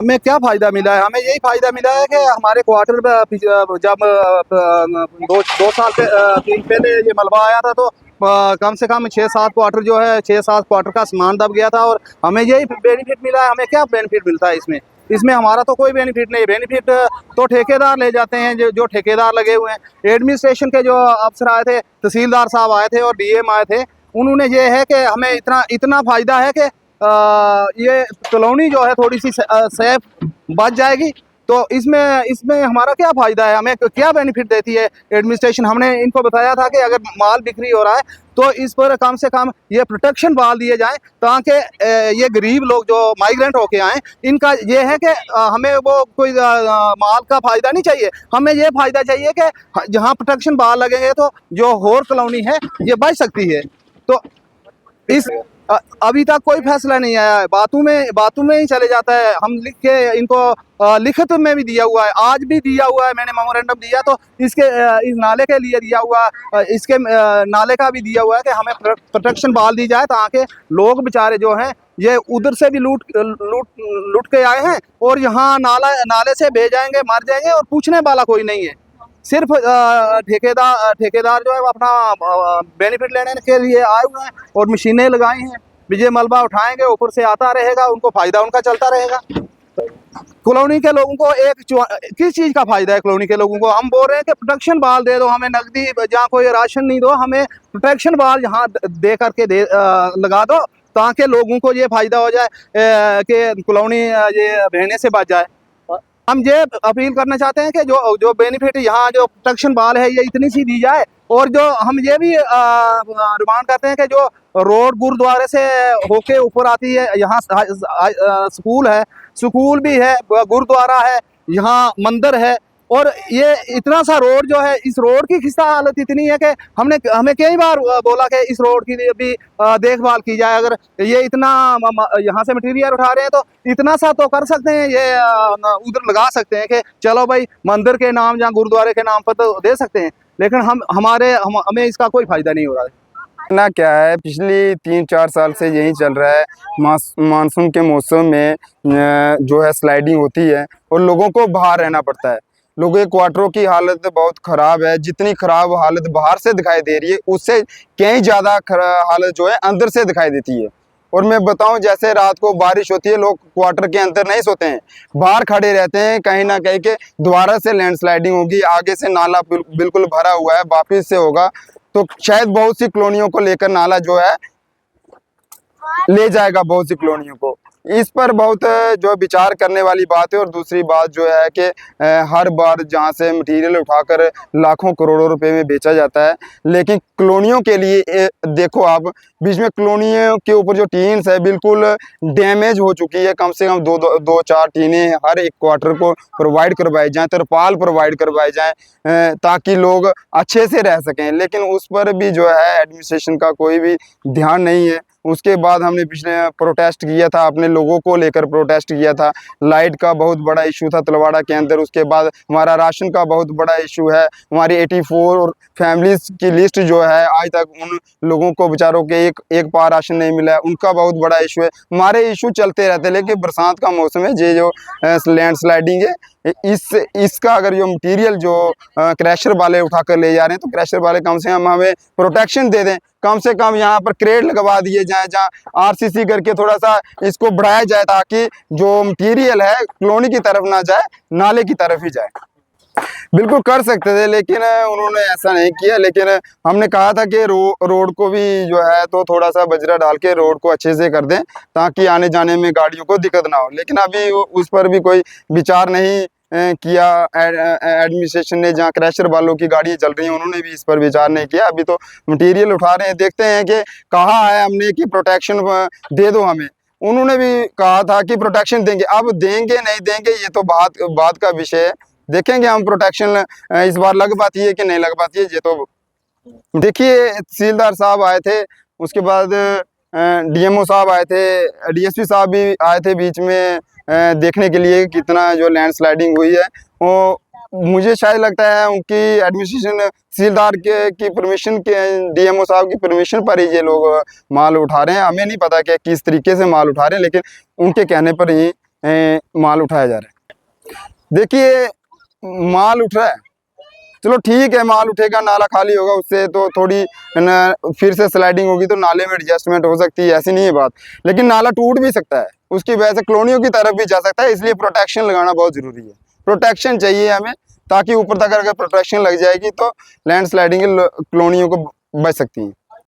हमें क्या फ़ायदा मिला है? हमें यही फ़ायदा मिला है कि हमारे क्वार्टर जब 2 साल पहले ये मलबा आया था, तो कम से कम 6-7 क्वार्टर जो है, 6-7 क्वार्टर का सामान दब गया था, और हमें यही बेनिफिट मिला है। हमें क्या बेनिफिट मिलता है इसमें? इसमें हमारा तो कोई बेनिफिट नहीं। बेनिफिट तो ठेकेदार ले जाते हैं, जो ठेकेदार लगे हुए हैं। एडमिनिस्ट्रेशन के जो अफसर आए थे, तहसीलदार साहब आए थे और डीएम आए थे, उन्होंने ये है कि हमें इतना इतना फ़ायदा है कि ये कॉलोनी जो है थोड़ी सी सेफ बच जाएगी। तो इसमें इसमें हमारा क्या फ़ायदा है? हमें क्या बेनिफिट देती है एडमिनिस्ट्रेशन? हमने इनको बताया था कि अगर माल बिक्री हो रहा है तो इस पर कम से कम ये प्रोटेक्शन वाल दिए जाएं, ताकि ये गरीब लोग जो माइग्रेंट होके आए, इनका ये है कि हमें वो कोई माल का फ़ायदा नहीं चाहिए। हमें ये फ़ायदा चाहिए कि जहाँ प्रोटेक्शन वाल लगेंगे तो जो होर कॉलोनी है ये बच सकती है। तो इस अभी तक कोई फैसला नहीं आया है। बातों में ही चले जाता है। हम लिख के इनको लिखित में भी दिया हुआ है, आज भी दिया हुआ है, मैंने मेमोरेंडम दिया तो इसके इस नाले के लिए दिया हुआ, इसके नाले का भी दिया हुआ है कि हमें प्रोटेक्शन बहाल दी जाए, ताकि लोग बेचारे जो हैं ये उधर से भी लूट लूट लूट के आए हैं, और यहाँ नाले से भेज जाएंगे, मर जाएंगे, और पूछने वाला कोई नहीं है। सिर्फ ठेकेदार जो है वो अपना बेनिफिट लेने के लिए आए हुए हैं, और मशीनें लगाई हैं, विजय मलबा उठाएंगे, ऊपर से आता रहेगा, उनको फ़ायदा उनका चलता रहेगा। कॉलोनी के लोगों को किस चीज़ का फ़ायदा है? कॉलोनी के लोगों को हम बोल रहे हैं कि प्रोटेक्शन बाल दे दो हमें, नकदी जहाँ कोई राशन नहीं दो, हमें प्रोटेक्शन बाल यहाँ दे करके लगा दो, ताकि लोगों को ये फ़ायदा हो जाए कि कॉलोनी ये बहने से बच जाए। हम ये अपील करना चाहते हैं कि जो जो बेनिफिट यहाँ जो प्रोटेक्शन बाल है ये इतनी सी दी जाए, और जो हम ये भी डिमांड करते हैं कि जो रोड गुरुद्वारे से होके ऊपर आती है, यहाँ स्कूल है, स्कूल भी है, गुरुद्वारा है, यहाँ मंदिर है, और ये इतना सा रोड जो है, इस रोड की खिस्सा हालत इतनी है कि हमें कई बार बोला कि इस रोड की भी देखभाल की जाए। अगर ये इतना यहाँ से मटेरियल उठा रहे हैं तो इतना सा तो कर सकते हैं, ये उधर लगा सकते हैं कि चलो भाई मंदिर के नाम या गुरुद्वारे के नाम पर तो दे सकते हैं, लेकिन हमें इसका कोई फायदा नहीं हो रहा है। ना क्या है, पिछली 3-4 साल से यही चल रहा है। मानसून के मौसम में जो है स्लाइडिंग होती है और लोगों को बाहर रहना पड़ता है। लोगों के क्वार्टरों की हालत बहुत ख़राब है। जितनी ख़राब हालत बाहर से दिखाई दे रही है, उससे कहीं ज़्यादा हालत जो है अंदर से दिखाई देती है। और मैं बताऊं, जैसे रात को बारिश होती है, लोग क्वार्टर के अंदर नहीं सोते हैं, बाहर खड़े रहते हैं, कहीं ना कहीं के दोबारा से लैंडस्लाइडिंग होगी, आगे से नाला बिल्कुल भरा हुआ है, वापिस से होगा तो शायद बहुत सी कॉलोनियों को लेकर नाला जो है ले जाएगा बहुत सी कॉलोनियों को। इस पर बहुत जो विचार करने वाली बात है। और दूसरी बात जो है कि हर बार जहाँ से मटेरियल उठाकर लाखों करोड़ों रुपए में बेचा जाता है, लेकिन कॉलोनियों के लिए देखो आप, बीच में कॉलोनियों के ऊपर जो टीन्स है बिल्कुल डैमेज हो चुकी है। कम से कम दो चार टीनें हर एक क्वार्टर को प्रोवाइड करवाई जाएँ, तरपाल प्रोवाइड करवाई जाएँ, ताकि लोग अच्छे से रह सकें। लेकिन उस पर भी जो है एडमिनिस्ट्रेशन का कोई भी ध्यान नहीं है। उसके बाद हमने पिछले प्रोटेस्ट किया था, अपने लोगों को लेकर प्रोटेस्ट किया था। लाइट का बहुत बड़ा इशू था तलवाड़ा के अंदर। उसके बाद हमारा राशन का बहुत बड़ा इशू है। हमारी 84 फैमिलीज की लिस्ट जो है, आज तक उन लोगों को बेचारों के एक पाव राशन नहीं मिला है, उनका बहुत बड़ा इशू है। हमारे इशू चलते रहते हैं। लेकिन बरसात का मौसम है, ये जो लैंडस्लाइडिंग है, इसका अगर जो मटीरियल जो क्रैशर वाले उठा कर ले जा रहे हैं, तो क्रैशर वाले कम से कम हमें प्रोटेक्शन दे दें। कम से कम यहाँ पर क्रेड लगवा दिए जाए, जहाँ आरसीसी करके थोड़ा सा इसको बढ़ाया जाए, ताकि जो मटेरियल है कॉलोनी की तरफ ना जाए, नाले की तरफ ही जाए। बिल्कुल कर सकते थे, लेकिन उन्होंने ऐसा नहीं किया। लेकिन हमने कहा था कि रोड को भी जो है तो थोड़ा सा बजरा डाल के रोड को अच्छे से कर दें, ताकि आने जाने में गाड़ियों को दिक्कत ना हो। लेकिन अभी उस पर भी कोई विचार नहीं किया एडमिनिस्ट्रेशन ने। जहाँ क्रैशर वालों की गाड़ियाँ चल रही हैं, उन्होंने भी इस पर विचार नहीं किया। अभी तो मटेरियल उठा रहे हैं। देखते हैं कि कहा है हमने कि प्रोटेक्शन दे दो हमें। उन्होंने भी कहा था कि प्रोटेक्शन देंगे। अब देंगे नहीं देंगे ये तो बात का विषय है। देखेंगे हम प्रोटेक्शन इस बार लग पाती है कि नहीं लग पाती है। ये तो देखिए, तहसीलदार साहब आए थे, उसके बाद डीएमओ साहब आए थे, डीएसपी साहब भी आए थे बीच में देखने के लिए कितना जो लैंडस्लाइडिंग हुई है। वो मुझे शायद लगता है उनकी एडमिनिस्ट्रेशन, तहसीलदार की परमिशन के, डीएमओ साहब की परमिशन पर ही ये लोग माल उठा रहे हैं। हमें नहीं पता कि किस तरीके से माल उठा रहे हैं, लेकिन उनके कहने पर ही माल उठाया जा रहा है। देखिए माल उठ रहा है, चलो ठीक है, माल उठेगा, नाला खाली होगा, उससे तो थोड़ी न फिर से स्लाइडिंग होगी तो नाले में एडजस्टमेंट हो सकती है, ऐसी नहीं है बात। लेकिन नाला टूट भी सकता है, उसकी वजह से कॉलोनियों की तरफ भी जा सकता है, इसलिए प्रोटेक्शन लगाना बहुत ज़रूरी है। प्रोटेक्शन चाहिए हमें, ताकि ऊपर तक अगर प्रोटेक्शन लग जाएगी तो लैंड स्लाइडिंग कॉलोनियों को बच सकती हैं।